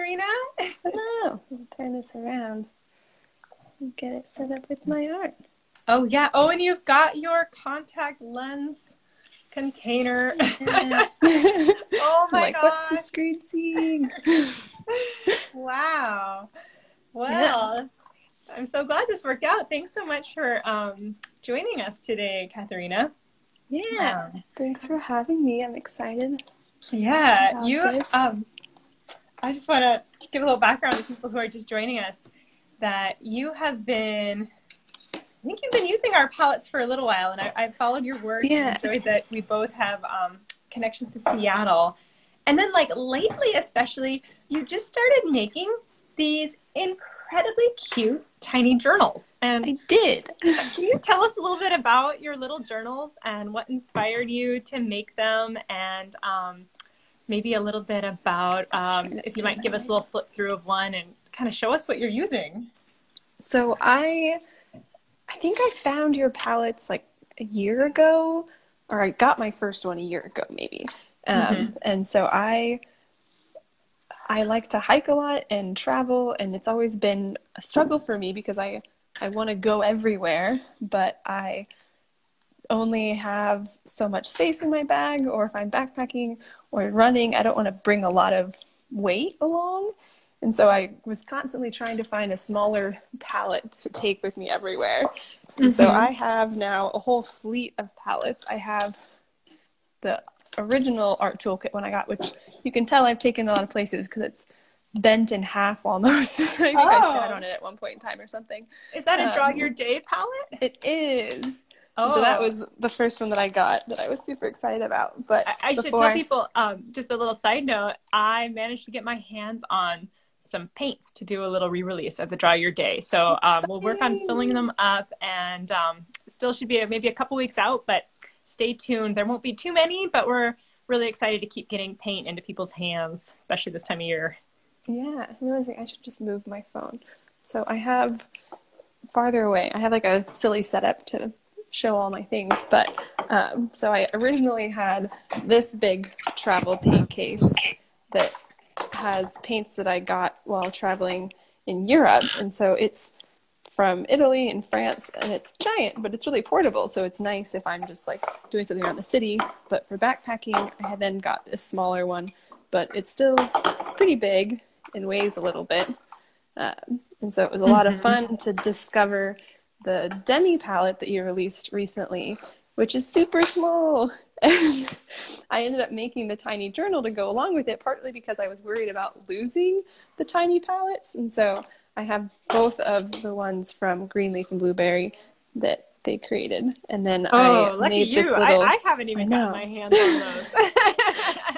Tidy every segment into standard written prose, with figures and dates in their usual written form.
Katharina. Hello. I'll turn this around and get it set up with my art. Oh, yeah. Oh, and you've got your contact lens container. Yeah. Oh, my like, gosh. what's the screen seeing? Wow. Well, Yeah. I'm so glad this worked out. Thanks so much for joining us today, Katharina. Yeah. Thanks for having me. I'm excited. Yeah. About You. this. I just want to give a little background to people who are just joining us. That you have been. I think you've been using our palettes for a little while, and I've followed your work and enjoyed that we both have connections to Seattle. And then, like, lately especially, you just started making these incredibly cute tiny journals. And I did. can you tell us a little bit about your little journals and what inspired you to make them, and maybe a little bit about if you might give us a little flip through of one and kind of show us what you're using. So I think I found your palettes like a year ago, or I got my first one a year ago, maybe. And so I like to hike a lot and travel, and it's always been a struggle for me because I want to go everywhere, but I only have so much space in my bag, or if I'm backpacking or running, I don't want to bring a lot of weight along. And so I was constantly trying to find a smaller palette to take with me everywhere. And so I have now a whole fleet of palettes. I have the original Art Toolkit one I got, which you can tell I've taken a lot of places because it's bent in half almost. I think I sat on it at one point in time or something. Is that a Draw Your Day palette? It is. Oh. So that was the first one that I got that I was super excited about. But I should tell people, just a little side note, I managed to get my hands on some paints to do a little re-release of the Draw Your Day. So we'll work on filling them up, and still should be maybe a couple weeks out, but stay tuned. There won't be too many, but we're really excited to keep getting paint into people's hands, especially this time of year. Yeah, I'm realizing I should just move my phone. So I have farther away. I have like a silly setup to show all my things, but so I originally had this big travel paint case that has paints that I got while traveling in Europe, and so it's from Italy and France, and it's giant, but it's really portable, so it's nice if I'm just like doing something around the city. But for backpacking, I had then got this smaller one, but it's still pretty big and weighs a little bit, and so it was a lot of fun to discover the Demi palette that you released recently, which is super small. And I ended up making the tiny journal to go along with it, partly because I was worried about losing the tiny palettes. And so I have both of the ones from Greenleaf and Blueberry that they created. And then I made this little... I haven't even gotten my hands on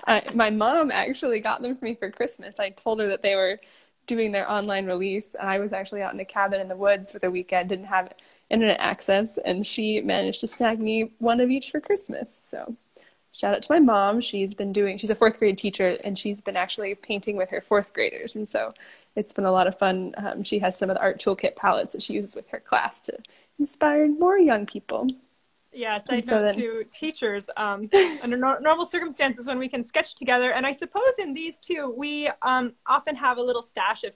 those. My mom actually got them for me for Christmas. I told her that they were doing their online release, and I was actually out in a cabin in the woods for the weekend, didn't have internet access, and she managed to snag me one of each for Christmas. So shout out to my mom. She's a fourth grade teacher, and she's been actually painting with her fourth graders, and so it's been a lot of fun. She has some of the Art Toolkit palettes that she uses with her class to inspire more young people. Yeah, side note to teachers, under normal circumstances when we can sketch together, and I suppose in these two, we often have a little stash of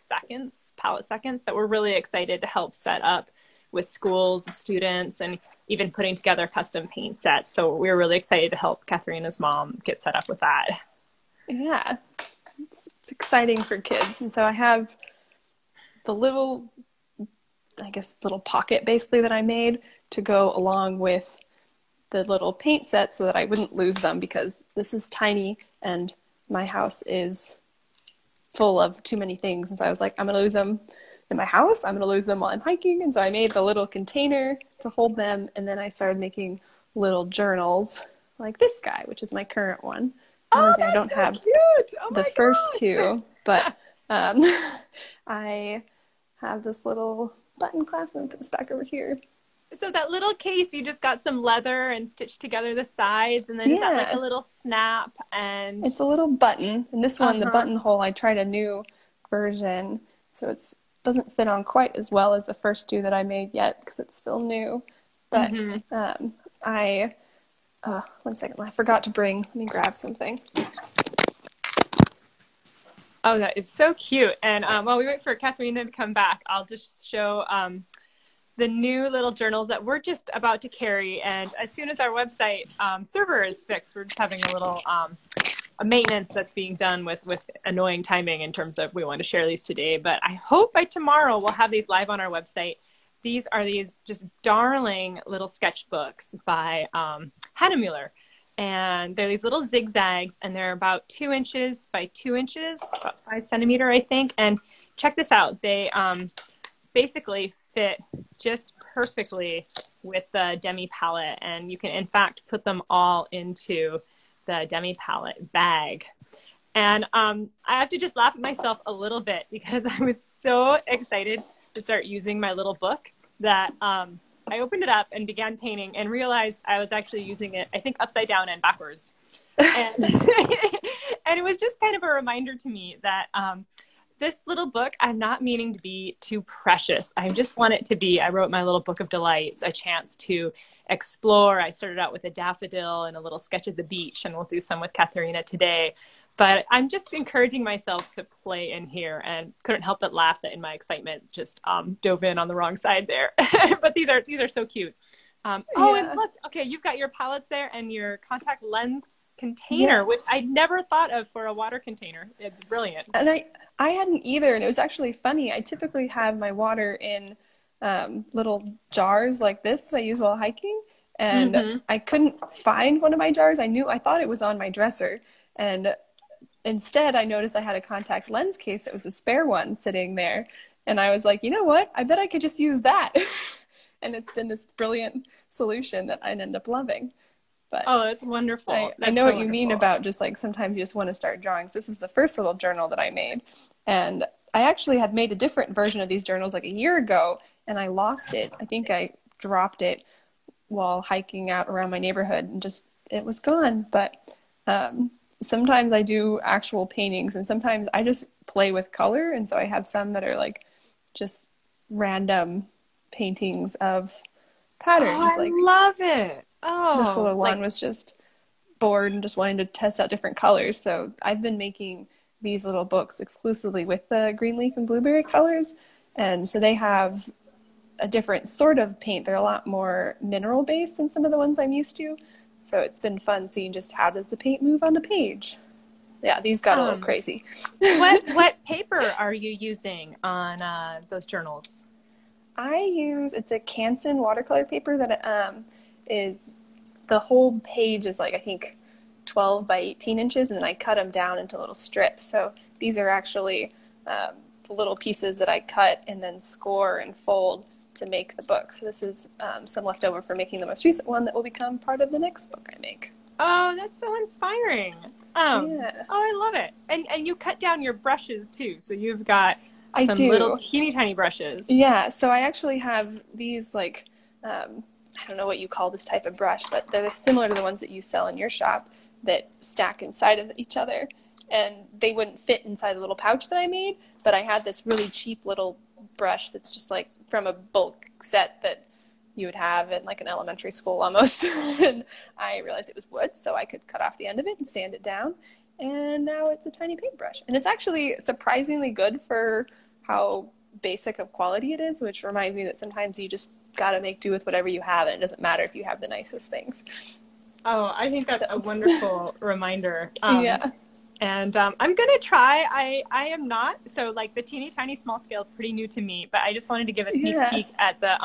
palette seconds that we're really excited to help set up with schools and students, and even putting together custom paint sets. So we're really excited to help Katharina's mom get set up with that. Yeah, it's exciting for kids. And so I have the little pocket basically that I made to go along with the little paint set so that I wouldn't lose them, because this is tiny and my house is full of too many things. And so I was like, I'm going to lose them in my house. I'm going to lose them while I'm hiking. And so I made the little container to hold them. And then I started making little journals like this guy, which is my current one. Oh, I don't have the first two, but I have this little button clasp. I'm going to put this back over here. So that little case, you just got some leather and stitched together the sides, and then is that like a little snap? And it's a little button. And this one, the buttonhole, I tried a new version, so it doesn't fit on quite as well as the first two that I made yet because it's still new. But one second, I forgot to bring. Let me grab something. Oh, that is so cute. And while we wait for Katharina to come back, I'll just show the new little journals that we're just about to carry. And as soon as our website server is fixed, we're just having a little a maintenance that's being done with annoying timing in terms of we want to share these today. But I hope by tomorrow we'll have these live on our website. These are these just darling little sketchbooks by Hannah Muller. And they're these little zigzags, and they're about 2 inches by 2 inches, about 5 centimeter, I think. And check this out. They basically fit just perfectly with the demi palette. And you can, in fact, put them all into the demi palette bag. And I have to just laugh at myself a little bit because I was so excited to start using my little book that I opened it up and began painting and realized I was actually using it, I think, upside down and backwards. And, and it was just kind of a reminder to me that this little book, I'm not meaning to be too precious. I just want it to be, I wrote my little book of delights, a chance to explore. I started out with a daffodil and a little sketch of the beach, and we'll do some with Katharina today. But I'm just encouraging myself to play in here, and couldn't help but laugh that in my excitement just dove in on the wrong side there. But these are so cute. Oh, yeah. And look, okay, you've got your palettes there and your contact lens container, yes, which I never thought of for a water container. It's brilliant. And I hadn't either, and it was actually funny. I typically have my water in little jars like this that I use while hiking, and I couldn't find one of my jars. I thought it was on my dresser, and instead I noticed I had a contact lens case that was a spare one sitting there, and I was like, you know what? I bet I could just use that. And it's been this brilliant solution that I end up loving. But oh, that's wonderful. I know what you mean about just like sometimes you just want to start drawing. So this was the first little journal that I made. And I actually had made a different version of these journals like a year ago, and I lost it. I think I dropped it while hiking out around my neighborhood, and just it was gone. But sometimes I do actual paintings, and sometimes I just play with color. And so I have some that are like just random paintings of patterns. Oh, I love it. Oh, this little one was just bored and just wanting to test out different colors. So I've been making these little books exclusively with the green leaf and blueberry colors. And so they have a different sort of paint. They're a lot more mineral based than some of the ones I'm used to. So it's been fun seeing just how does the paint move on the page. Yeah, these got a little crazy. What paper are you using on those journals? It's a Canson watercolor paper that is, the whole page is like, I think 12 by 18 inches, and then I cut them down into little strips. So these are actually the little pieces that I cut and then score and fold to make the book. So this is some leftover for making the most recent one that will become part of the next book I make. Oh, that's so inspiring. Yeah. Oh, I love it. And you cut down your brushes too. So you've got some little teeny tiny brushes. Yeah, so I actually have these like, I don't know what you call this type of brush, but they're similar to the ones that you sell in your shop that stack inside of each other. And they wouldn't fit inside the little pouch that I made, but I had this really cheap little brush that's just like from a bulk set that you would have in like an elementary school almost. And I realized it was wood, so I could cut off the end of it and sand it down. And now it's a tiny paintbrush. And it's actually surprisingly good for how basic of quality it is, which reminds me that sometimes you just got to make do with whatever you have, and it doesn't matter if you have the nicest things. Oh, I think that's a wonderful reminder. Yeah. And I'm going to try. I am not. So like the teeny tiny small scale is pretty new to me, but I just wanted to give a sneak peek at the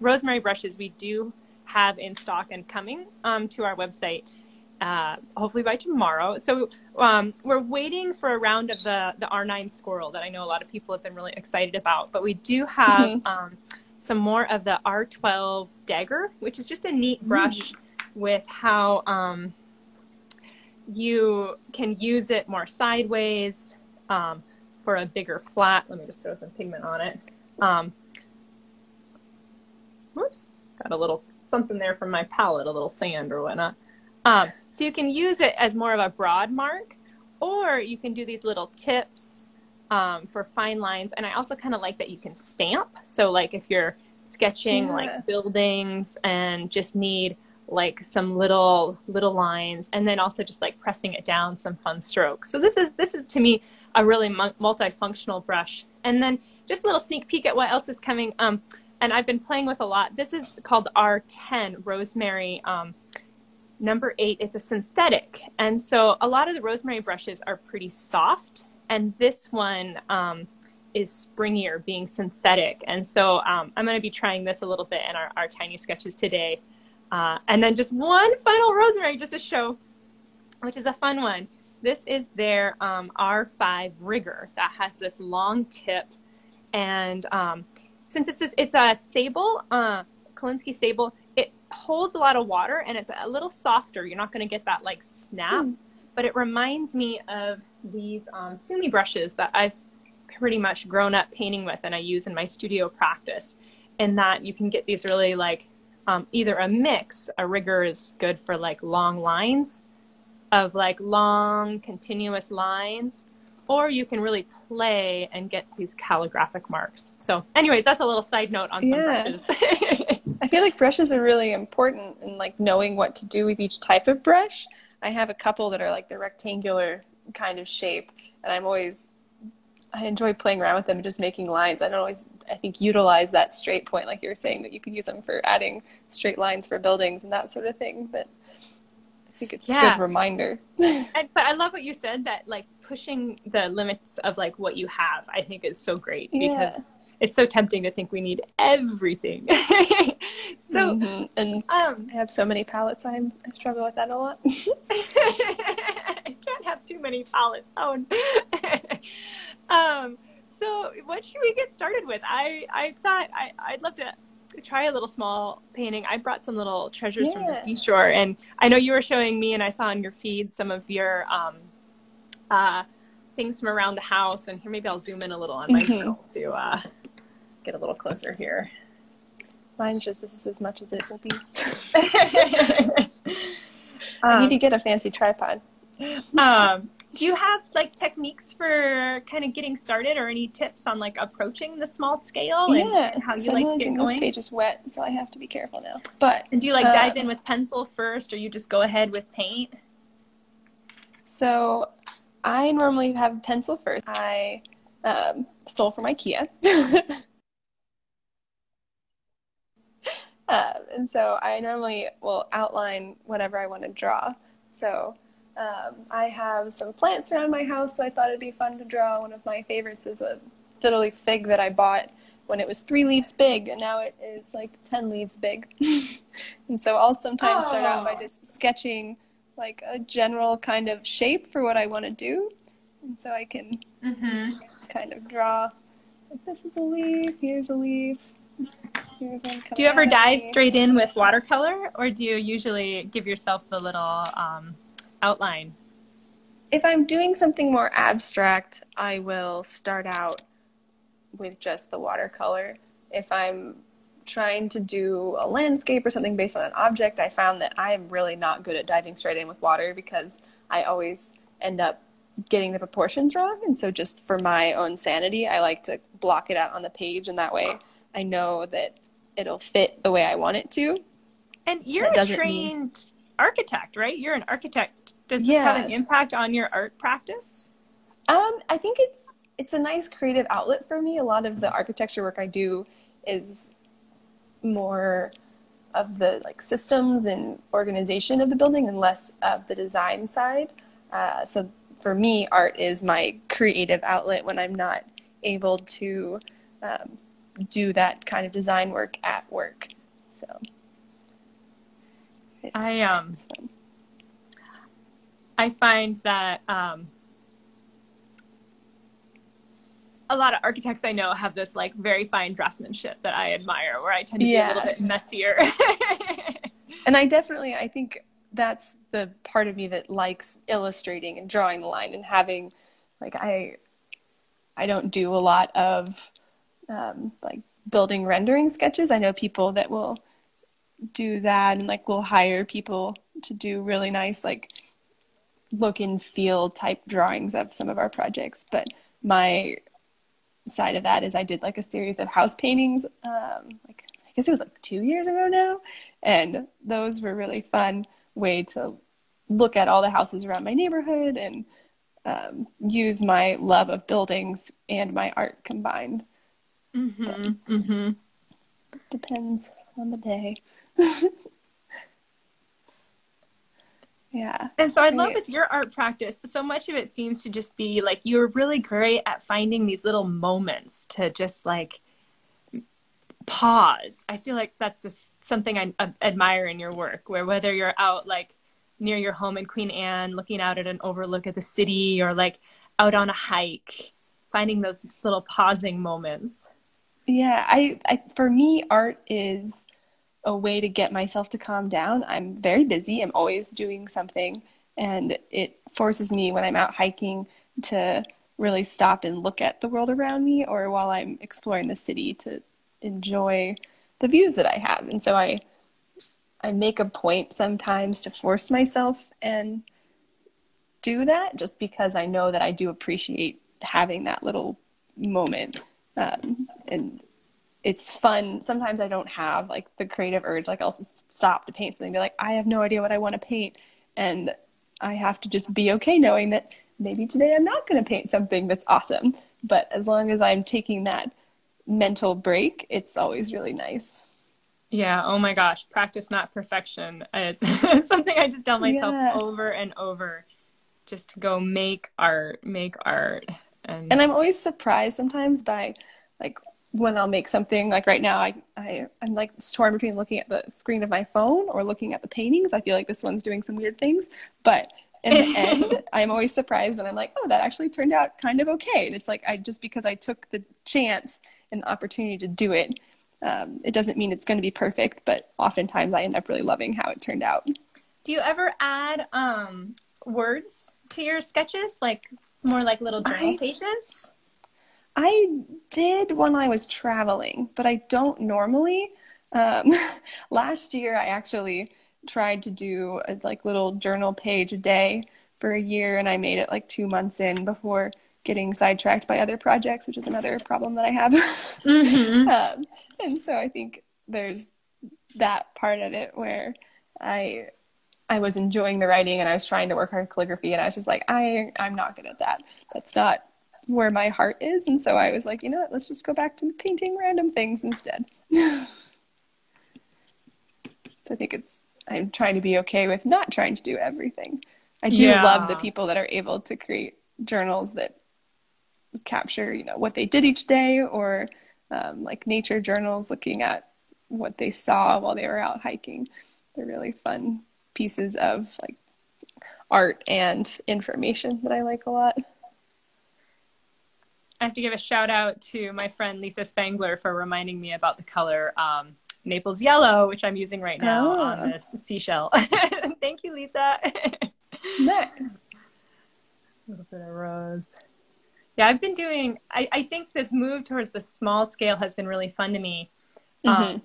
rosemary brushes we do have in stock and coming to our website, hopefully by tomorrow. So we're waiting for a round of the R9 squirrel that I know a lot of people have been really excited about, but we do have some more of the R12 dagger, which is just a neat brush with how you can use it more sideways for a bigger flat. Let me just throw some pigment on it. Whoops, got a little something there from my palette, a little sand or whatnot. So you can use it as more of a broad mark, or you can do these little tips for fine lines. And I also kind of like that you can stamp. So like if you're sketching like buildings and just need like some little lines, and then also just like pressing it down, some fun strokes. So this is to me a really multifunctional brush. And then just a little sneak peek at what else is coming. And I've been playing with a lot. This is called R10 Rosemary number 8. It's a synthetic. And so a lot of the rosemary brushes are pretty soft. And this one is springier, being synthetic. And so I'm going to be trying this a little bit in our tiny sketches today. And then just one final rosemary just to show, which is a fun one. This is their R5 rigger that has this long tip. And since it's a sable, Kolinsky sable, it holds a lot of water and it's a little softer. You're not going to get that like snap, but it reminds me of these Sumi brushes that I've pretty much grown up painting with and I use in my studio practice. And that you can get these really like either a mix. A rigger is good for like long lines of like long continuous lines, or you can really play and get these calligraphic marks. So anyways, that's a little side note on some brushes. I feel like brushes are really important in like knowing what to do with each type of brush. I have a couple that are like the rectangular kind of shape, and I enjoy playing around with them and just making lines. I don't always, I think, utilize that straight point, like you were saying, that you could use them for adding straight lines for buildings and that sort of thing. But I think it's a good reminder. But I love what you said, that like pushing the limits of like what you have, I think is so great, because it's so tempting to think we need everything. So, and I have so many palettes. I struggle with that a lot. I can't have too many palettes. Oh. So what should we get started with? I thought I'd love to try a little small painting. I brought some little treasures from the seashore, and I know you were showing me, and I saw on your feed some of your things from around the house. And here, maybe I'll zoom in a little on my journal to get a little closer here. Mine's just, this is as much as it will be. I need to get a fancy tripod. Do you have like techniques for kind of getting started, or any tips on like approaching the small scale and how you like to get going? This page is wet, so I have to be careful now. And do you like dive in with pencil first, or you just go ahead with paint? So I normally have pencil first. I stole from IKEA. And so I normally will outline whatever I want to draw. So I have some plants around my house that I thought it'd be fun to draw. One of my favorites is a fiddle leaf fig that I bought when it was 3 leaves big, and now it is like 10 leaves big. And so I'll sometimes start out by just sketching like a general kind of shape for what I want to do. And so I can kind of draw, like, this is a leaf, here's a leaf. Here's one coming. Do you ever dive straight in with watercolor, or do you usually give yourself a little outline? If I'm doing something more abstract, I will start out with just the watercolor. If I'm trying to do a landscape or something based on an object, I found that I am really not good at diving straight in with water, because I always end up getting the proportions wrong. And so just for my own sanity, I like to block it out on the page, and that way I know that it'll fit the way I want it to. And you're a trained architect, right? You're an architect. Does this have an impact on your art practice? I think it's a nice creative outlet for me. A lot of the architecture work I do is more of the like systems and organization of the building and less of the design side. So for me, art is my creative outlet when I'm not able to do that kind of design work at work. So it's fun. I find that a lot of architects I know have this like very fine draftsmanship that I admire, where I tend to be a little bit messier. And I think that's the part of me that likes illustrating and drawing the line and having, like, I don't do a lot of like building rendering sketches. I know people that will do that, and like we'll hire people to do really nice like look and feel type drawings of some of our projects. But my side of that is I did like a series of house paintings, like I guess it was like 2 years ago now, and those were really fun way to look at all the houses around my neighborhood and use my love of buildings and my art combined. Depends on the day. Yeah. And so I love with your art practice, so much of it seems to just be like you're really great at finding these little moments to just like pause. I feel like that's just something I admire in your work, where whether you're out like near your home in Queen Anne, looking out at an overlook at the city, or like out on a hike, finding those little pausing moments. Yeah, I for me, art is a way to get myself to calm down. I'm very busy. I'm always doing something, and it forces me when I'm out hiking to really stop and look at the world around me, or while I'm exploring the city to enjoy the views that I have. And so I make a point sometimes to force myself and do that, just because I know that I do appreciate having that little moment. And it's fun. Sometimes I don't have like the creative urge, like I'll stop to paint something and be like, I have no idea what I want to paint. And I have to just be okay knowing that maybe today I'm not going to paint something that's awesome. But as long as I'm taking that mental break, it's always really nice. Yeah. Oh my gosh. Practice, not perfection, is something I just tell myself over and over, just to go make art. And I'm always surprised sometimes by like when I'll make something. Like right now, I'm like torn between looking at the screen of my phone or looking at the paintings. I feel like this one's doing some weird things, but in the end, I'm always surprised, and I'm like, oh, that actually turned out kind of okay. And it's like, just because I took the chance and the opportunity to do it, it doesn't mean it's going to be perfect, but oftentimes I end up really loving how it turned out. Do you ever add words to your sketches, like more like little journal pages? I did when I was traveling, but I don't normally. Last year, I actually tried to do a like little journal page a day for a year, and I made it like 2 months in before getting sidetracked by other projects, which is another problem that I have. And so I think there's that part of it where I was enjoying the writing and I was trying to work on calligraphy, and I was just like, I'm not good at that. That's not where my heart is. And so I was like, you know what, let's just go back to painting random things instead. So I think I'm trying to be okay with not trying to do everything. I do love the people that are able to create journals that capture, what they did each day, or like nature journals looking at what they saw while they were out hiking. They're really fun pieces of like art and information that I like a lot. I have to give a shout out to my friend Lisa Spangler for reminding me about the color Naples yellow, which I'm using right now on this seashell. Thank you, Lisa. Nice. A little bit of rose. Yeah, I've been doing, I think this move towards the small scale has been really fun to me. In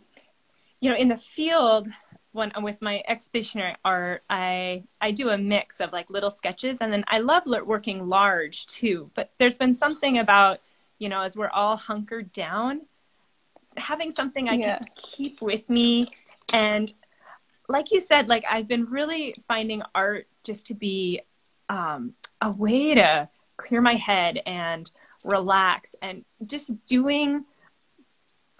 the field, when I'm with my exhibitionary art, I do a mix of like little sketches, and then I love working large too. But there's been something about, as we're all hunkered down, having something I can keep with me. And like you said, like I've been really finding art just to be a way to clear my head and relax, and just doing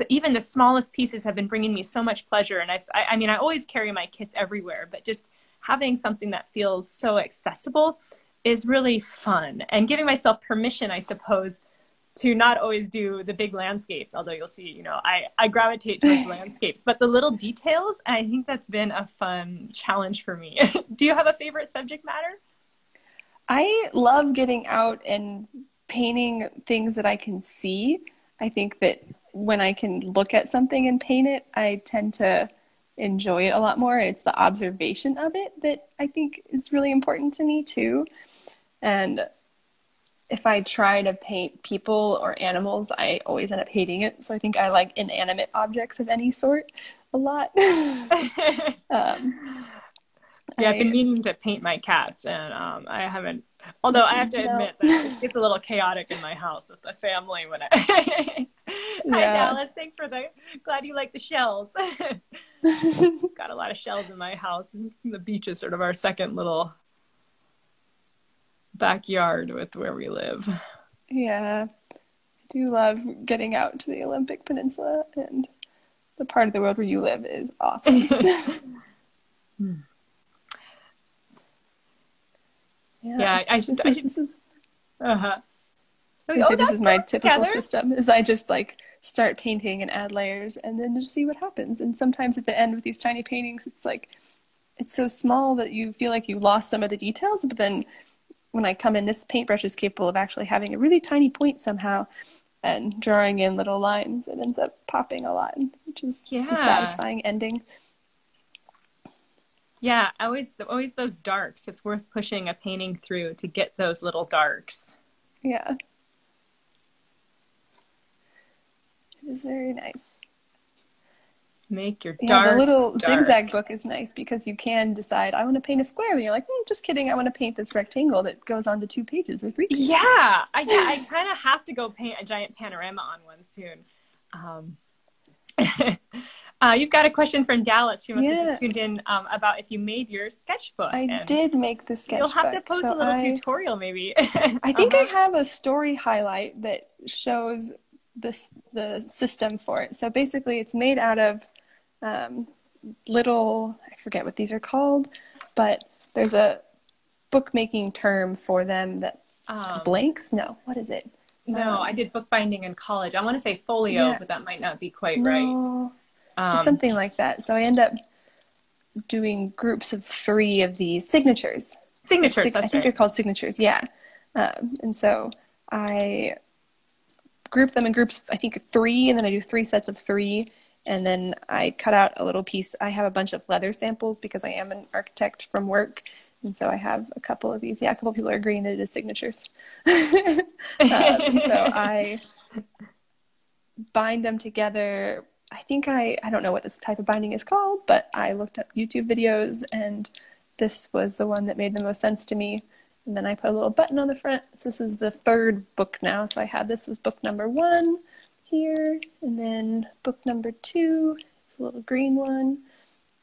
even the smallest pieces have been bringing me so much pleasure. And I always carry my kits everywhere, but just having something that feels so accessible is really fun, and giving myself permission, I suppose, to not always do the big landscapes, although you'll see, I gravitate towards landscapes, but the little details, I think that's been a fun challenge for me. Do you have a favorite subject matter? I love getting out and painting things that I can see. I think that when I can look at something and paint it, I tend to enjoy it a lot more. It's the observation of it that I think is really important to me too. And if I try to paint people or animals, I always end up hating it. So I think I like inanimate objects of any sort a lot. I've been meaning to paint my cats, and I haven't. Although I have to admit that it gets a little chaotic in my house with the family when Hi, Dallas. Thanks for glad you like the shells. Got a lot of shells in my house. The beach is sort of our second little backyard with where we live. Yeah, I do love getting out to the Olympic Peninsula, and the part of the world where you live is awesome. Yeah, this is uh-huh. this is my typical system, is I just like start painting and add layers and then just see what happens. And sometimes at the end with these tiny paintings, it's like, it's so small that you feel like you lost some of the details, but then when I come in, this paintbrush is capable of actually having a really tiny point somehow and drawing in little lines. It ends up popping a lot, which is a satisfying ending. Yeah, always those darks. It's worth pushing a painting through to get those little darks. Yeah. It is very nice. Make your darks. The little dark. zigzag book is nice because you can decide, I want to paint a square. And you're like, just kidding. I want to paint this rectangle that goes onto 2 pages or 3 pages. Yeah, I kind of have to go paint a giant panorama on one soon. You've got a question from Dallas. She must have just tuned in about if you made your sketchbook. I did make the sketchbook. You'll have to post a little tutorial maybe. I think I have a story highlight that shows the system for it. So basically it's made out of little, I forget what these are called, but there's a bookmaking term for them that blanks? No, what is it? No, I did bookbinding in college. I want to say folio, but that might not be quite right. Something like that. So I end up doing groups of 3 of these signatures. That's I think right. they're called signatures, yeah. And so I group them in groups, I think 3, and then I do 3 sets of 3, and then I cut out a little piece. I have a bunch of leather samples because I am an architect from work, and so I have a couple of these. Yeah, a couple of people are agreeing that it is signatures. And so I bind them together. I think I don't know what this type of binding is called, but I looked up YouTube videos, and this was the one that made the most sense to me. And then I put a little button on the front. So this is the 3rd book now. So I had, this was book number 1 here. And then book number 2 is a little green one.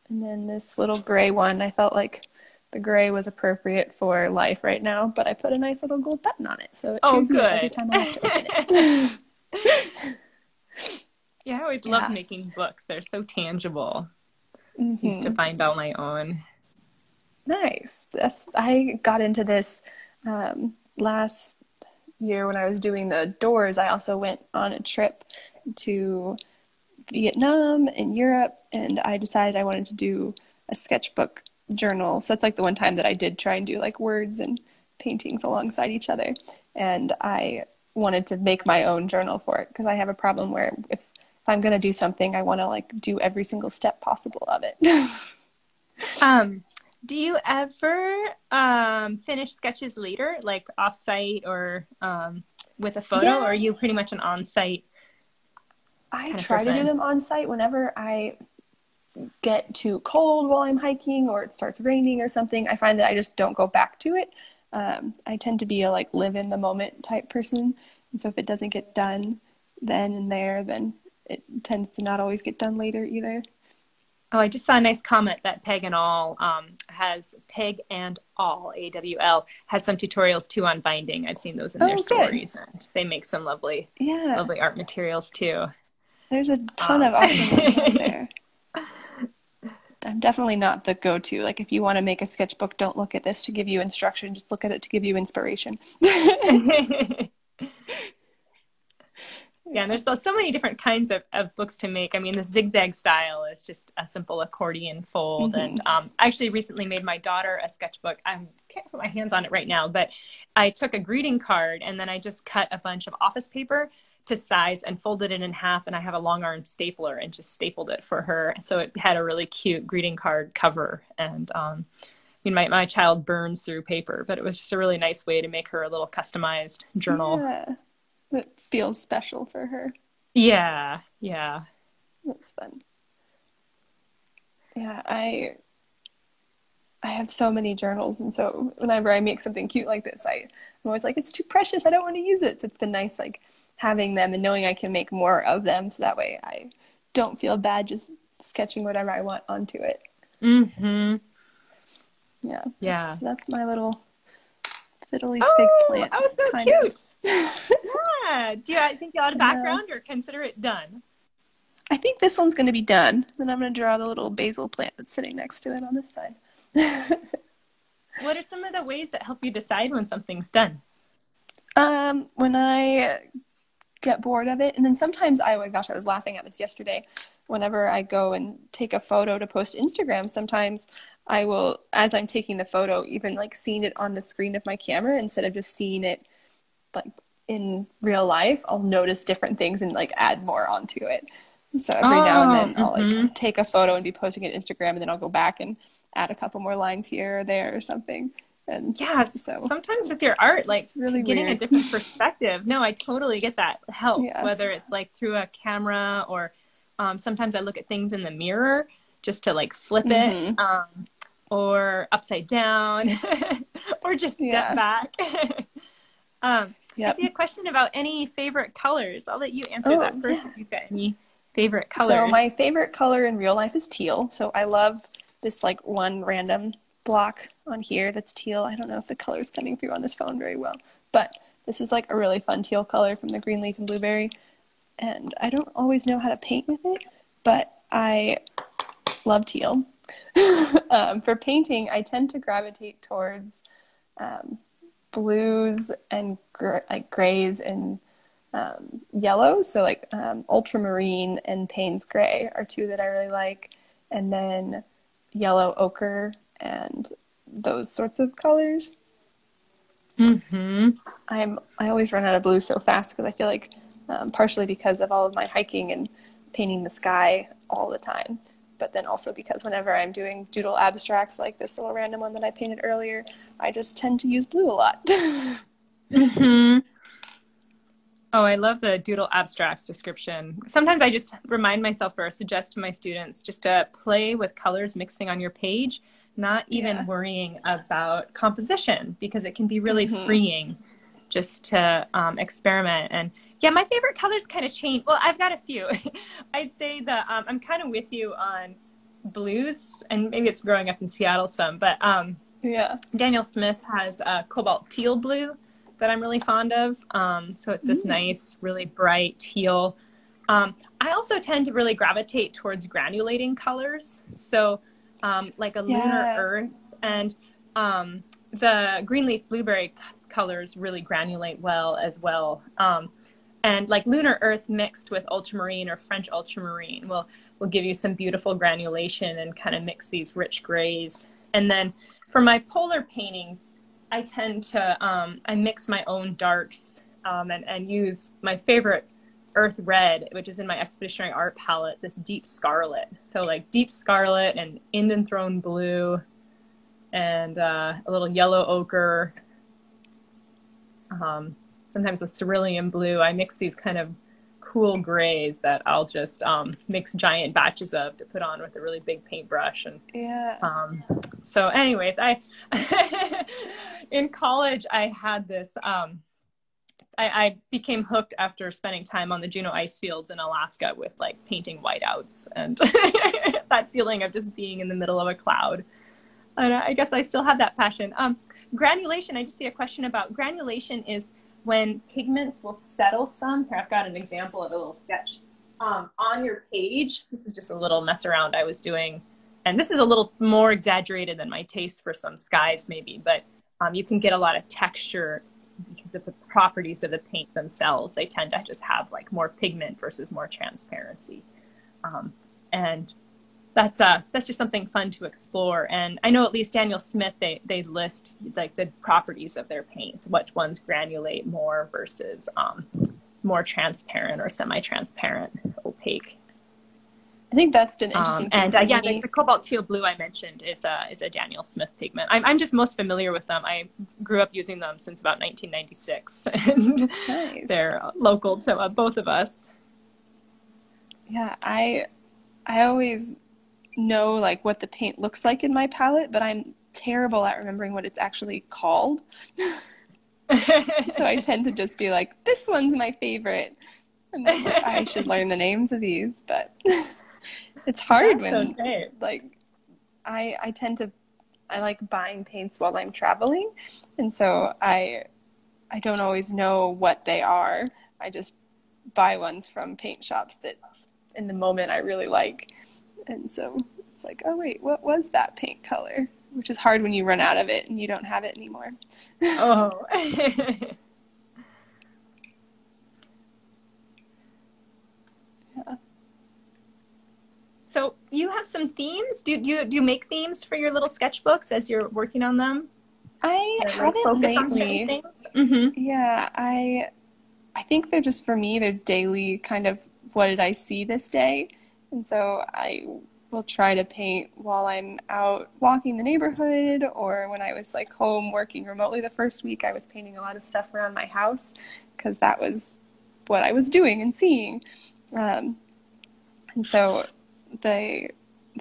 And then this little gray one. I felt like the gray was appropriate for life right now, but I put a nice little gold button on it. So it cheers me up every time I have to open it. Yeah, I always loved making books. They're so tangible. Used to bind all my own. Nice. I got into this last year when I was doing the doors. I also went on a trip to Vietnam and Europe, and I decided I wanted to do a sketchbook journal. So that's like the one time that I did try and do like words and paintings alongside each other. And I wanted to make my own journal for it because I have a problem where if I'm going to do something, I want to like do every single step possible of it. Do you ever finish sketches later, like off-site or with a photo, or are you pretty much an on-site? I try to do them on-site whenever I get too cold while I'm hiking or it starts raining or something. I find that I just don't go back to it. I tend to be a like live in the moment type person. And so if it doesn't get done then and there, then it tends to not always get done later either. Oh, I just saw a nice comment that Peg and All has Peg and All AWL has some tutorials too on binding. I've seen those in their stories, and they make some lovely art materials too. There's a ton of awesome ones out there. I'm definitely not the go-to. Like if you want to make a sketchbook, don't look at this to give you instruction. Just look at it to give you inspiration. Yeah, and there's so many different kinds of books to make. I mean, the zigzag style is just a simple accordion fold. And I actually recently made my daughter a sketchbook. I can't put my hands on it right now, but I took a greeting card and then I just cut a bunch of office paper to size and folded it in half. And I have a long arm stapler and just stapled it for her. So it had a really cute greeting card cover. And I mean, my child burns through paper, but it was just a really nice way to make her a little customized journal. Yeah. It feels special for her. Yeah. That's fun. Yeah, I have so many journals, and so whenever I make something cute like this, I'm always like, it's too precious, I don't want to use it. So it's been nice like having them and knowing I can make more of them, so that way I don't feel bad just sketching whatever I want onto it. Mm-hmm. Yeah. So that's my little fiddly fig Oh, plant. oh, so kind cute. of. Yeah. Do you think you ought a background or consider it done? I think this one's going to be done. Then I'm going to draw the little basil plant that's sitting next to it on this side. What are some of the ways that help you decide when something's done? When I get bored of it, and then sometimes oh my gosh, I was laughing at this yesterday. Whenever I go and take a photo to post to Instagram, sometimes I will, as I'm taking the photo, even like seeing it on the screen of my camera instead of just seeing it like in real life, I'll notice different things and like add more onto it. So every now and then I'll like take a photo and be posting it on Instagram, and then I'll go back and add a couple more lines here or there or something. And yeah, so sometimes with your art, like really getting weird. a different perspective. No, I totally get that. It helps, Yeah. whether it's like through a camera or sometimes I look at things in the mirror just to like flip it or upside down or just step back. I see a question about any favorite colors. I'll let you answer that first if you've got any favorite colors. So my favorite color in real life is teal. So I love this like one random block on here that's teal. I don't know if the color's coming through on this phone very well, but this is like a really fun teal color from the green leaf and blueberry. And I don't always know how to paint with it, but I love teal. For painting, I tend to gravitate towards blues and like grays and yellows. So like ultramarine and Payne's gray are two that I really like. And then yellow ochre and those sorts of colors. I always run out of blue so fast because I feel like partially because of all of my hiking and painting the sky all the time, but then also because whenever I'm doing doodle abstracts like this little random one that I painted earlier, I just tend to use blue a lot. Oh, I love the doodle abstracts description. Sometimes I just remind myself or suggest to my students just to play with colors mixing on your page, not even worrying about composition, because it can be really freeing just to experiment. And yeah, my favorite colors kind of change. Well, I've got a few. I'd say that I'm kind of with you on blues, and maybe it's growing up in Seattle some, but Daniel Smith has a cobalt teal blue that I'm really fond of. So it's this nice, really bright teal. I also tend to really gravitate towards granulating colors. So like a lunar earth, and the green leaf blueberry colors really granulate well as well. And like lunar earth mixed with ultramarine or French ultramarine will give you some beautiful granulation and kind of mix these rich grays. And then for my polar paintings, I tend to, I mix my own darks and use my favorite earth red, which is in my expeditionary art palette, this deep scarlet. So like deep scarlet and Indian throne blue and a little yellow ochre. Sometimes with cerulean blue, I mix these kind of cool grays that I'll just mix giant batches of to put on with a really big paintbrush. And so anyways, I in college I had this I became hooked after spending time on the Juneau ice fields in Alaska with like painting whiteouts and that feeling of just being in the middle of a cloud. And I guess I still have that passion. Granulation, I just see a question about granulation is when pigments will settle some. Here, I've got an example of a little sketch on your page. This is just a little mess around I was doing. And this is a little more exaggerated than my taste for some skies maybe, but you can get a lot of texture because of the properties of the paint themselves. They tend to just have like more pigment versus more transparency. And that's just something fun to explore. And I know at least Daniel Smith, they list like the properties of their paints, which ones granulate more versus more transparent or semi-transparent, opaque. I think that's been interesting. And yeah, the cobalt teal blue I mentioned is a Daniel Smith pigment. I'm just most familiar with them. I grew up using them since about 1996, and they're local to both of us. Yeah, I always know like what the paint looks like in my palette, but I'm terrible at remembering what it's actually called. So I tend to just be like, this one's my favorite. And I should learn the names of these, but it's hard when like I tend to I like buying paints while I'm traveling. And so I don't always know what they are. I just buy ones from paint shops that in the moment I really like. And so it's like, oh wait, what was that paint color? Which is hard when you run out of it and you don't have it anymore. Oh. Yeah. So you have some themes? Do you make themes for your little sketchbooks as you're working on them? I Or, like, haven't focus on certain lately. things? Mm-hmm. Yeah, I think they're just for me, they're daily kind of what did I see this day? And so I will try to paint while I'm out walking the neighborhood, or when I was like home working remotely the first week, I was painting a lot of stuff around my house because that was what I was doing and seeing. And so they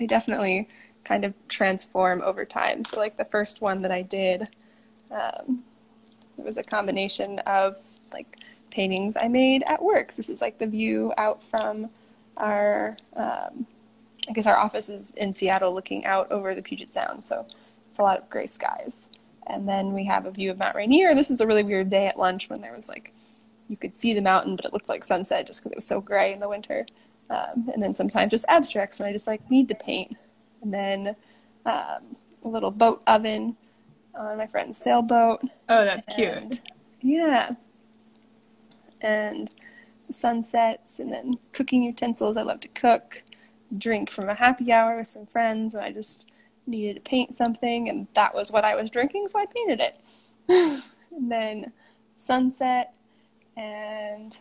definitely kind of transform over time. So like the first one that I did, it was a combination of like paintings I made at work. So this is like the view out from our, I guess our office is in Seattle looking out over the Puget Sound. So it's a lot of gray skies. And then we have a view of Mount Rainier. This was a really weird day at lunch when there was like, you could see the mountain, but it looked like sunset just because it was so gray in the winter. And then sometimes just abstracts when I just like need to paint. And then a little boat oven on my friend's sailboat. Oh, that's cute. Yeah. And sunsets, and then cooking utensils. I love to cook. Drink from a happy hour with some friends when I just needed to paint something, and that was what I was drinking, so I painted it. And then sunset, and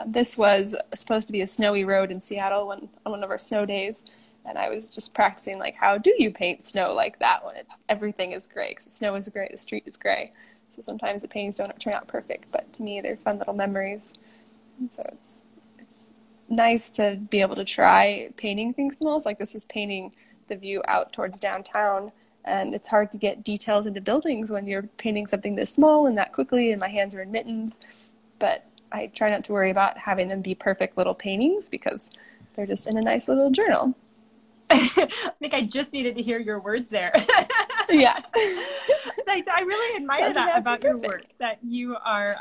this was supposed to be a snowy road in Seattle on one of our snow days, and I was just practicing like, how do you paint snow like that when everything is gray? Because the snow is gray, the street is gray. So sometimes the paintings don't turn out perfect, but to me they're fun little memories. And so it's nice to be able to try painting things small. So like this was painting the view out towards downtown, and it's hard to get details into buildings when you're painting something this small and that quickly, and my hands are in mittens. But I try not to worry about having them be perfect little paintings because they're just in a nice little journal. I think I just needed to hear your words there. Yeah. I really admire that about your work, that you are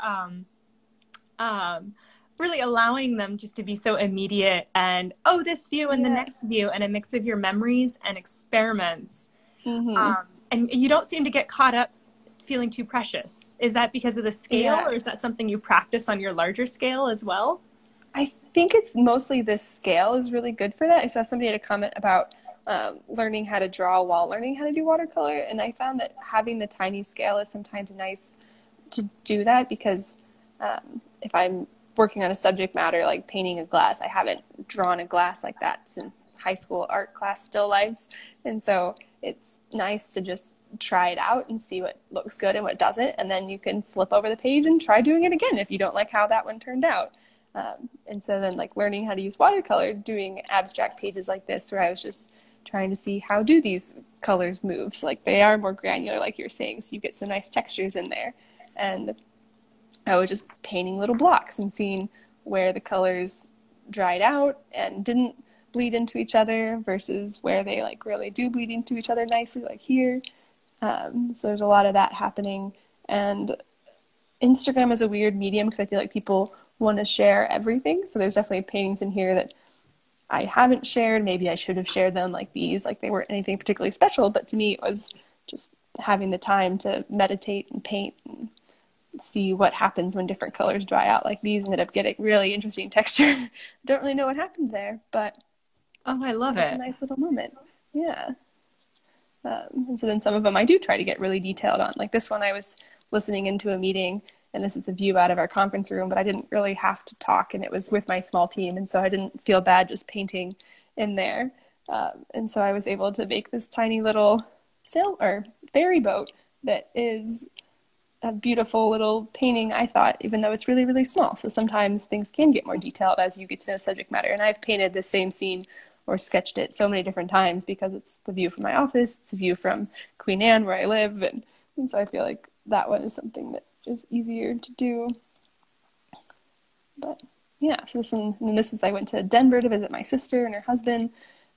really allowing them just to be so immediate and, oh, this view and the next view, and a mix of your memories and experiments. Mm-hmm. And you don't seem to get caught up feeling too precious. Is that because of the scale, or is that something you practice on your larger scale as well? I think it's mostly this scale is really good for that. I saw somebody had a comment about learning how to draw while learning how to do watercolor, and I found that having the tiny scale is sometimes nice to do that because if I'm working on a subject matter like painting a glass, I haven't drawn a glass like that since high school art class still lifes, and so it's nice to just try it out and see what looks good and what doesn't, and then you can flip over the page and try doing it again if you don't like how that one turned out. And so then like learning how to use watercolor, doing abstract pages like this where I was just trying to see how do these colors move. So like they are more granular like you're saying, so you get some nice textures in there. And I was just painting little blocks and seeing where the colors dried out and didn't bleed into each other versus where they like really do bleed into each other nicely, like here. So there's a lot of that happening. And Instagram is a weird medium because I feel like people want to share everything. So there's definitely paintings in here that I haven't shared. Maybe I should have shared them, like these, like they weren't anything particularly special, but to me it was just having the time to meditate and paint and see what happens when different colors dry out. Like these ended up getting really interesting texture. Don't really know what happened there, but I love it. It's a nice little moment. Yeah. And so then some of them I do try to get really detailed on. Like this one, I was listening into a meeting, and this is the view out of our conference room, but I didn't really have to talk, and it was with my small team, and so I didn't feel bad just painting in there. And so I was able to make this tiny little sail or ferry boat that is a beautiful little painting, I thought, even though it's really, really small. So sometimes things can get more detailed as you get to know subject matter. And I've painted the same scene or sketched it so many different times because it's the view from my office, it's the view from Queen Anne where I live, and so I feel like that one is something that is easier to do. But yeah, so this is I went to Denver to visit my sister and her husband,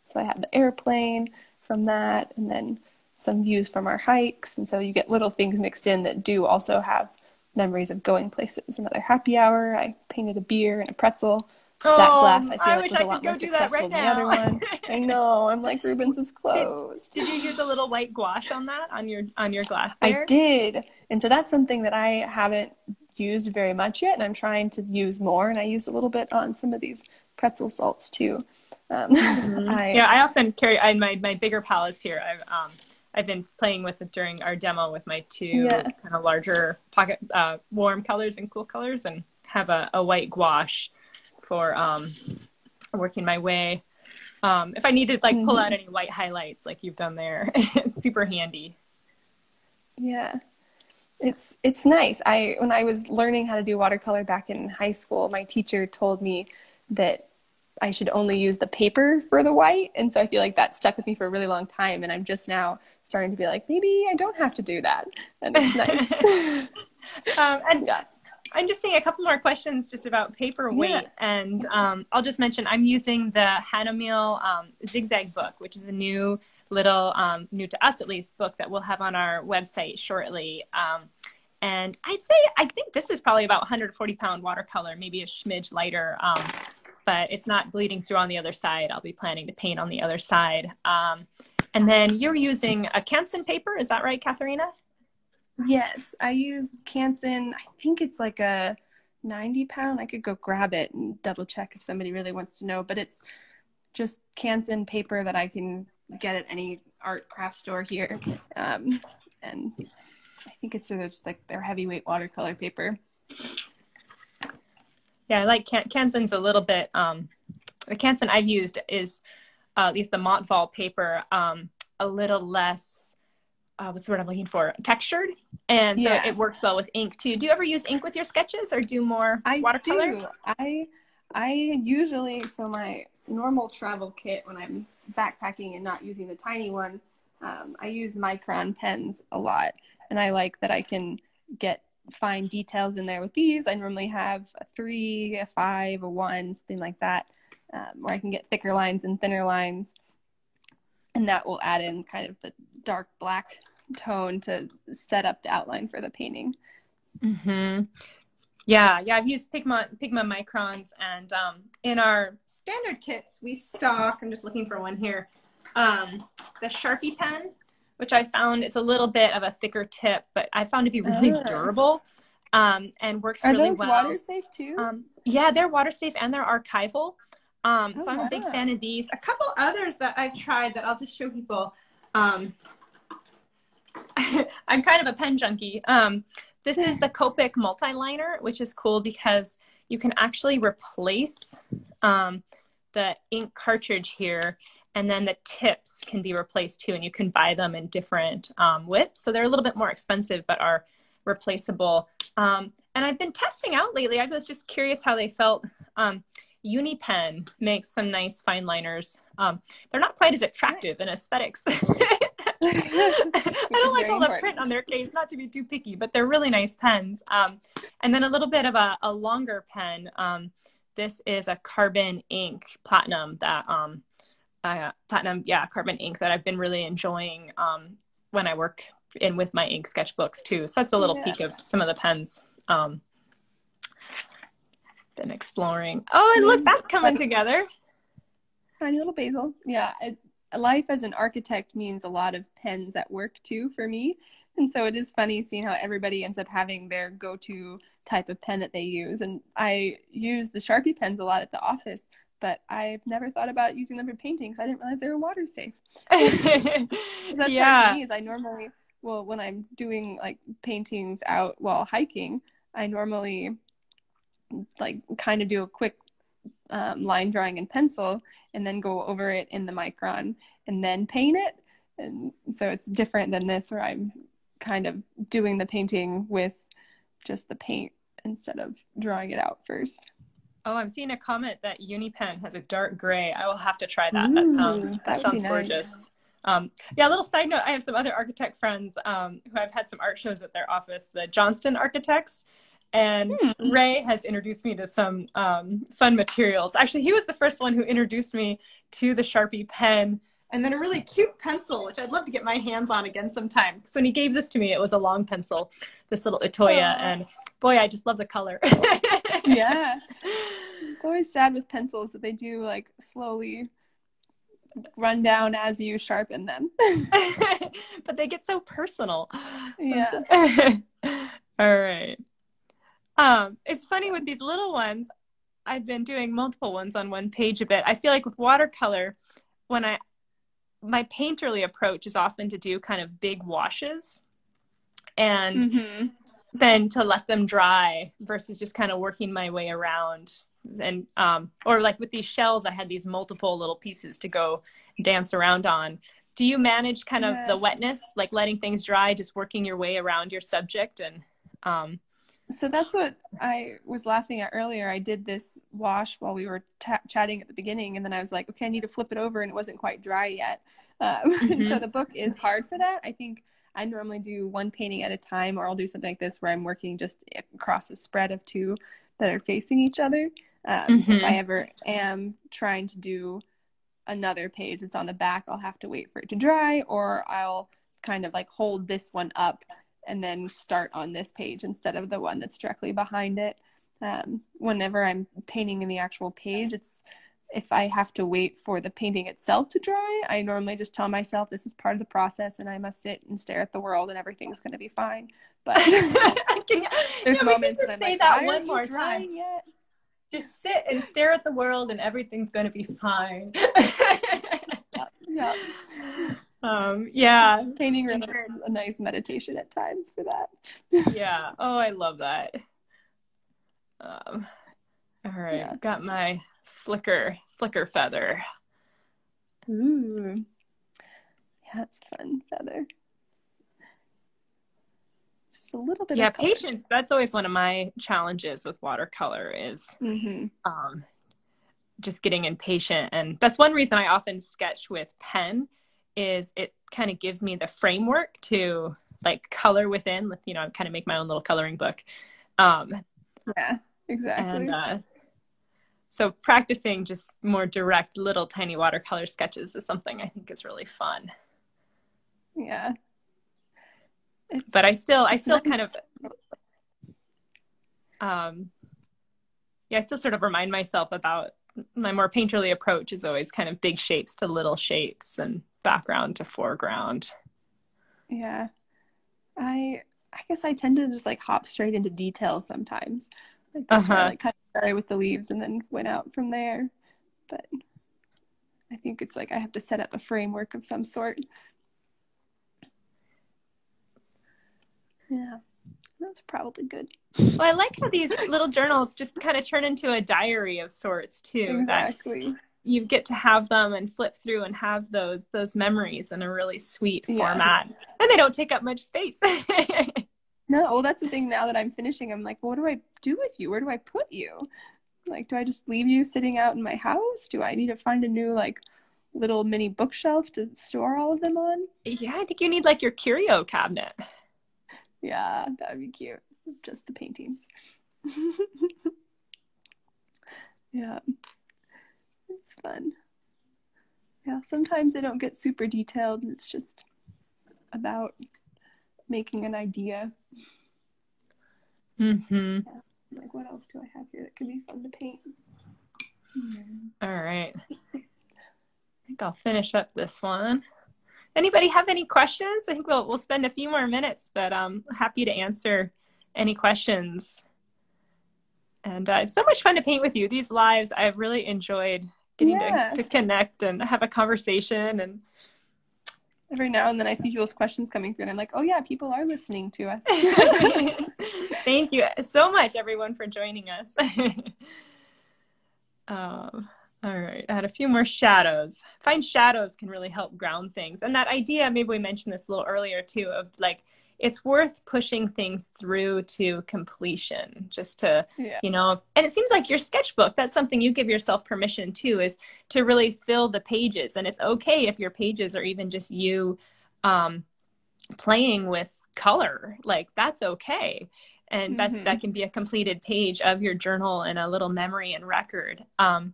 so I had the airplane from that, and then some views from our hikes. And so you get little things mixed in that do also have memories of going places. Another happy hour, I painted a beer and a pretzel. So that glass I feel like was a lot more successful than the other one. I know. I'm like, Rubens is closed. Did you use a little white gouache on that, on your glass there? I did. And so that's something that I haven't used very much yet, and I'm trying to use more. And I used a little bit on some of these pretzel salts too. I often carry my bigger palettes here. I've been playing with it during our demo with my two kind of larger pocket warm colors and cool colors, and have a white gouache for working my way. If I need to like pull out any white highlights like you've done there, it's super handy. Yeah, it's nice. When I was learning how to do watercolor back in high school, my teacher told me that I should only use the paper for the white. And so I feel like that stuck with me for a really long time. And I'm just now starting to be like, maybe I don't have to do that. And it's nice. I'm just seeing a couple more questions just about paper weight. And I'll just mention I'm using the Hanamiel Zigzag book, which is a new little, new to us at least, book that we'll have on our website shortly. And I think this is probably about 140-pound watercolor, maybe a smidge lighter, but it's not bleeding through on the other side. I'll be planning to paint on the other side. And then you're using a Canson paper, is that right, Katharina? Yes, I use Canson. I think it's like a 90-pound. I could go grab it and double check if somebody really wants to know, but it's just Canson paper that I can get at any art craft store here. And I think it's sort of just like their heavyweight watercolor paper. Yeah, I like Canson's a little bit, the Canson I've used is, at least the Montvol paper, a little less, what's the word I'm looking for? Textured. And so it works well with ink too. Do you ever use ink with your sketches or do more watercolor? I usually, so my normal travel kit when I'm backpacking and not using the tiny one, I use micron pens a lot. And I like that I can get fine details in there with these. I normally have a 3, a 5, a 1, something like that, where I can get thicker lines and thinner lines. And that will add in kind of the dark black tone to set up the outline for the painting. Yeah, I've used Pigma microns, and in our standard kits we stock, I'm just looking for one here, the Sharpie pen, which I found is a little bit of a thicker tip, but I found to be really durable, and works really well. Are those water safe too? Yeah, they're water safe and they're archival. So I'm a big fan of these. A couple others that I've tried that I'll just show people. I'm kind of a pen junkie. This is the Copic Multiliner, which is cool because you can actually replace the ink cartridge here, and then the tips can be replaced too, and you can buy them in different widths. So they're a little bit more expensive, but are replaceable. And I've been testing out lately. I was just curious how they felt. UniPen makes some nice fine liners. They're not quite as attractive in aesthetics. I don't like all the print on their case, not to be too picky, but they're really nice pens. And then a little bit of a longer pen. This is a carbon ink platinum that carbon ink that I've been really enjoying when I work in with my ink sketchbooks too. So that's a little peek of some of the pens been exploring. Oh, and look, that's coming together. Tiny little basil. Yeah, life as an architect means a lot of pens at work too for me. And so it is funny seeing how everybody ends up having their go-to type of pen that they use. And I use the Sharpie pens a lot at the office, but I've never thought about using them for painting because I didn't realize they were water safe. That's hard for me is I normally, when I'm doing like paintings out while hiking, I normally like kind of do a quick line drawing in pencil and then go over it in the micron and then paint it. And so it's different than this where I'm kind of doing the painting with just the paint instead of drawing it out first. Oh, I'm seeing a comment that UniPen has a dark gray. I will have to try that. That sounds gorgeous. Nice. Yeah, a little side note, I have some other architect friends who I've had some art shows at their office, the Johnston Architects. And Ray has introduced me to some fun materials. Actually, he was the first one who introduced me to the Sharpie pen and then a really cute pencil, which I'd love to get my hands on again sometime. So when he gave this to me, it was a long pencil, this little Itoya, and boy, I just love the color. Yeah. It's always sad with pencils that they do like slowly run down as you sharpen them. But they get so personal. Yeah. All right. It's funny with these little ones, I've been doing multiple ones on one page a bit. I feel like with watercolor, my painterly approach is often to do kind of big washes and then to let them dry versus just kind of working my way around. And or like with these shells, I had these multiple little pieces to go dance around on. Do you manage kind of the wetness, like letting things dry, just working your way around your subject? And so that's what I was laughing at earlier. I did this wash while we were chatting at the beginning, and then I was like, okay, I need to flip it over, and it wasn't quite dry yet. And so the book is hard for that. I think I normally do one painting at a time, or I'll do something like this where I'm working just across a spread of two that are facing each other. If I ever am trying to do another page that's on the back, I'll have to wait for it to dry, or I'll kind of like hold this one up and then start on this page instead of the one that's directly behind it. Whenever I'm painting in the actual page, if I have to wait for the painting itself to dry, I normally just tell myself this is part of the process and I must sit and stare at the world and everything's going to be fine. But there's moments when I'm like, that why one are more you drying yet? Just sit and stare at the world and everything's going to be fine. Yeah. Yeah. Painting really is a nice meditation at times for that. Yeah. Oh, I love that. All right. Yeah. Got my flicker feather. Ooh. Yeah, it's a fun feather. Just a little bit of color. Patience. That's always one of my challenges with watercolor is just getting impatient. And that's one reason I often sketch with pen is it kind of gives me the framework to like color within, you know, kind of make my own little coloring book. Yeah, exactly. And so practicing just more direct little tiny watercolor sketches is something I think is really fun. Yeah. But I still kind of, I still sort of remind myself about my more painterly approach is always kind of big shapes to little shapes and background to foreground. Yeah. I guess I tend to just like hop straight into details sometimes. Like that's why I like kind of started with the leaves and then went out from there. But I think it's like I have to set up a framework of some sort. Yeah, that's probably good. Well, I like how these little journals just kind of turn into a diary of sorts too. Exactly. That you get to have them and flip through and have those memories in a really sweet format. And they don't take up much space. No, well, that's the thing now that I'm finishing. I'm like, well, what do I do with you? Where do I put you? Like, do I just leave you sitting out in my house? Do I need to find a new, like, little mini bookshelf to store all of them on? Yeah, I think you need, like, your curio cabinet. Yeah, that would be cute. Just the paintings. Yeah. It's fun. Yeah, sometimes they don't get super detailed. It's just about making an idea. Yeah. Like, what else do I have here that could be fun to paint? All right. I think I'll finish up this one. Anybody have any questions? I think we'll spend a few more minutes, but I'm happy to answer any questions. And it's so much fun to paint with you. These lives, I've really enjoyed getting to connect and have a conversation. And every now and then I see people's questions coming through and I'm like, oh yeah, people are listening to us. Thank you so much, everyone, for joining us. All right, I had a few more shadows. I find shadows can really help ground things. And that idea, maybe we mentioned this a little earlier too, of like, it's worth pushing things through to completion just to, you know, and it seems like your sketchbook, that's something you give yourself permission to, is to really fill the pages. And it's okay if your pages are even just you playing with color, like that's okay. And that can be a completed page of your journal and a little memory and record. And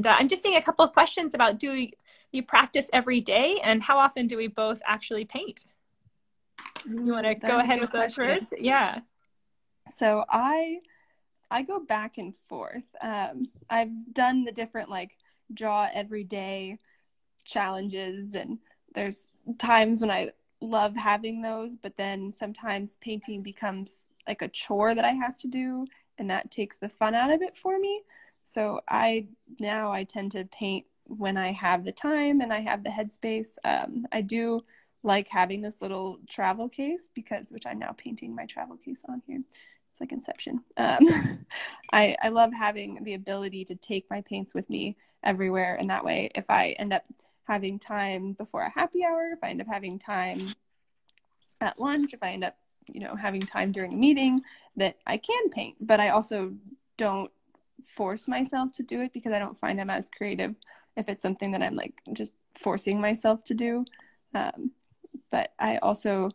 I'm just seeing a couple of questions about you practice every day, and how often do we both actually paint? You want to go ahead with those first? Yeah. So I go back and forth. I've done the different like draw every day challenges, and there's times when I love having those, but then sometimes painting becomes like a chore that I have to do, and that takes the fun out of it for me. So I tend to paint when I have the time and I have the headspace. I do like having this little travel case which I'm now painting my travel case on here. It's like Inception. I love having the ability to take my paints with me everywhere, and that way if I end up having time before a happy hour, if I end up having time at lunch, if I end up, having time during a meeting, that I can paint. But I also don't force myself to do it, because I don't find I'm as creative if it's something that I'm like just forcing myself to do. But I also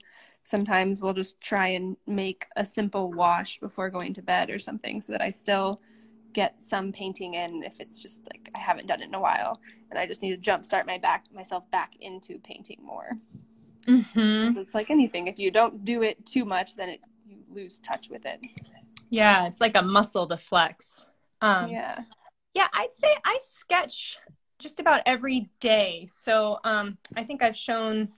sometimes will just try and make a simple wash before going to bed or something, so that I still get some painting in if it's just like I haven't done it in a while and I just need to jumpstart myself back into painting more. Mm-hmm. It's like anything. If you don't do it too much, then you lose touch with it. Yeah, it's like a muscle to flex. Yeah, I'd say I sketch just about every day. So I think I've shown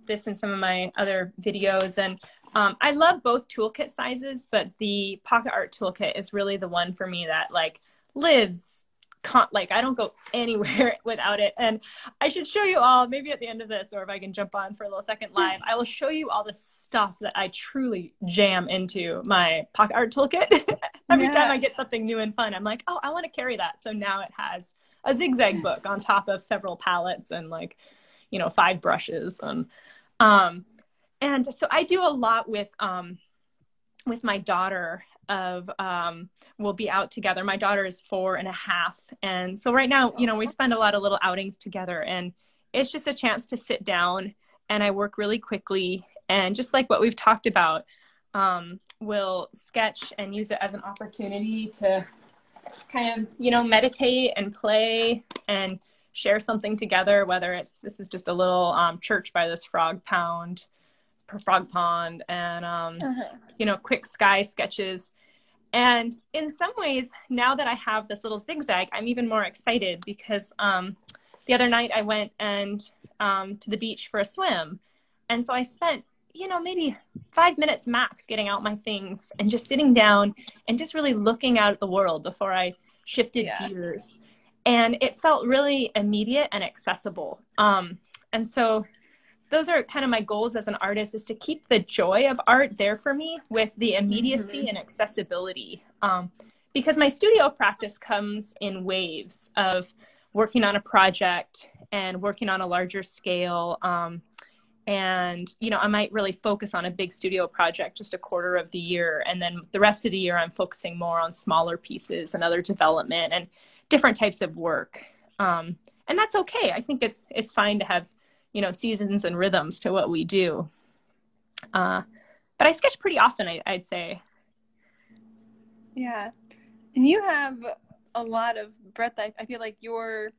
this in some of my other videos, and I love both toolkit sizes, but the Pocket Art Toolkit is really the one for me that like lives, like I don't go anywhere without it. And I should show you all, maybe at the end of this, or if I can jump on for a little second live, I will show you all the stuff that I truly jam into my Pocket Art Toolkit. Every time I get something new and fun, I'm like, oh, I want to carry that. So now it has a zigzag book on top of several palettes and like, 5 brushes. And so I do a lot with my daughter we'll be out together. My daughter is 4.5. And so right now, we spend a lot of little outings together, and it's just a chance to sit down and I work really quickly. And just like what we've talked about, we'll sketch and use it as an opportunity to kind of, meditate and play and share something together, whether this is just a little church by this frog pond and, quick sky sketches. And in some ways, now that I have this little zigzag, I'm even more excited because the other night I went to the beach for a swim. And so I spent, maybe 5 minutes max getting out my things and just sitting down and just really looking out at the world before I shifted gears. And it felt really immediate and accessible. And so those are kind of my goals as an artist, is to keep the joy of art there for me with the immediacy and accessibility. Because my studio practice comes in waves of working on a project and working on a larger scale. And, I might really focus on a big studio project just a quarter of the year. And then the rest of the year, I'm focusing more on smaller pieces and other development and different types of work. And that's okay. I think it's fine to have, seasons and rhythms to what we do. But I sketch pretty often, I'd say. Yeah. And you have a lot of breadth. I feel like your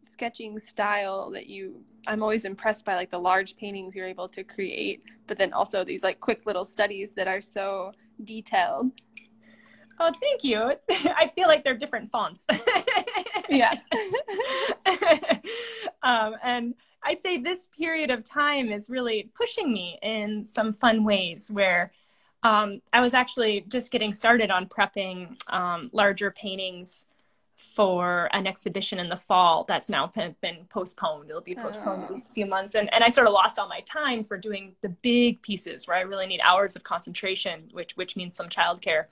sketching style I'm always impressed by, like the large paintings you're able to create, but then also these like quick little studies that are so detailed. Oh, thank you. I feel like they're different fonts. Yeah. And I'd say this period of time is really pushing me in some fun ways where I was actually just getting started on prepping larger paintings for an exhibition in the fall that's now been postponed. It'll be postponed at least a few months. And I sort of lost all my time for doing the big pieces where I really need hours of concentration, which means some childcare.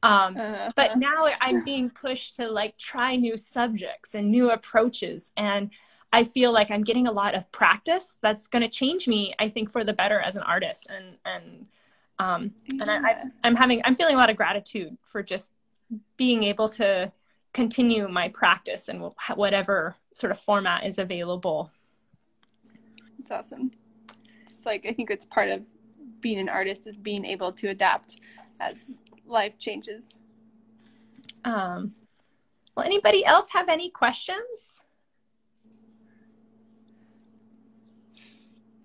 But now I'm being pushed to like try new subjects and new approaches. And I feel like I'm getting a lot of practice that's going to change me, I think, for the better as an artist. And I'm feeling a lot of gratitude for just being able to continue my practice in whatever sort of format is available. It's awesome. It's like, I think it's part of being an artist is being able to adapt as life changes. Well, anybody else have any questions?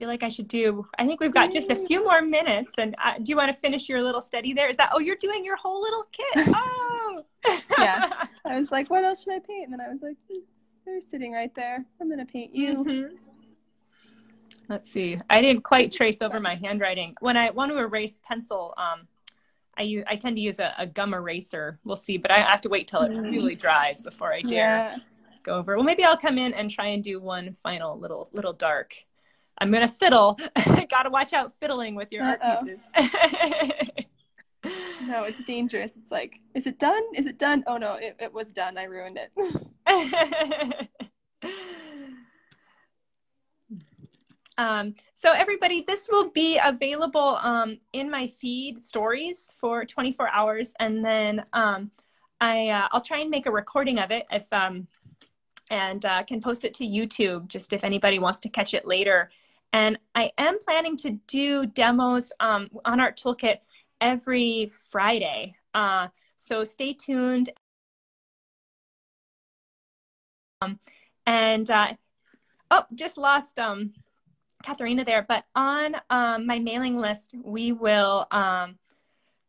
feel like I should do, I think we've got just a few more minutes. And do you want to finish your little study there? Is that, oh, you're doing your whole little kit. Oh. Yeah. I was like, what else should I paint? And then I was like, they're sitting right there. I'm going to paint you. Mm-hmm. Let's see. I didn't quite trace over my handwriting. When I want to erase pencil, I tend to use a gum eraser. We'll see, but I have to wait till it really dries before I dare go over. Well, maybe I'll come in and try and do one final little dark. I'm going to fiddle. Got to watch out fiddling with your art pieces. No, it's dangerous. It's like, is it done? Is it done? Oh no, it was done. I ruined it. So everybody, this will be available in my feed stories for 24 hours. And then I'll try and make a recording of it if and can post it to YouTube just if anybody wants to catch it later. And I am planning to do demos on Art Toolkit every Friday. So stay tuned. Just lost Katharina there, but on my mailing list, we will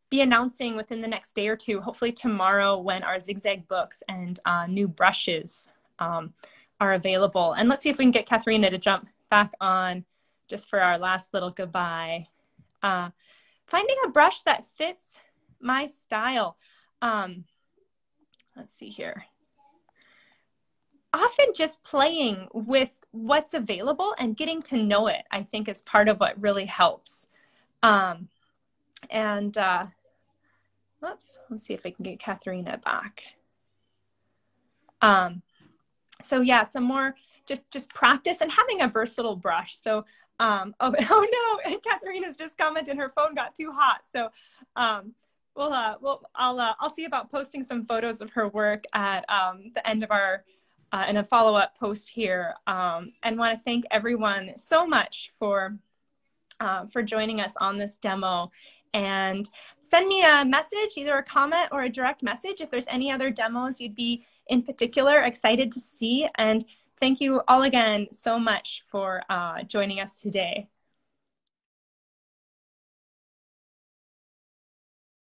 be announcing within the next day or two, hopefully tomorrow, when our zigzag books and new brushes are available. And let's see if we can get Katharina to jump back on just for our last little goodbye. Finding a brush that fits my style. Let's see here. Often just playing with what's available and getting to know it, I think, is part of what really helps. Let's see if I can get Katharina back. So yeah, some more just practice and having a versatile brush. So, oh no, Katharina's just commented her phone got too hot. So, I'll see about posting some photos of her work at the end of our in a follow-up post here, and want to thank everyone so much for joining us on this demo. And send me a message, either a comment or a direct message, if there's any other demos you'd be in particular excited to see. And thank you all again so much for joining us today.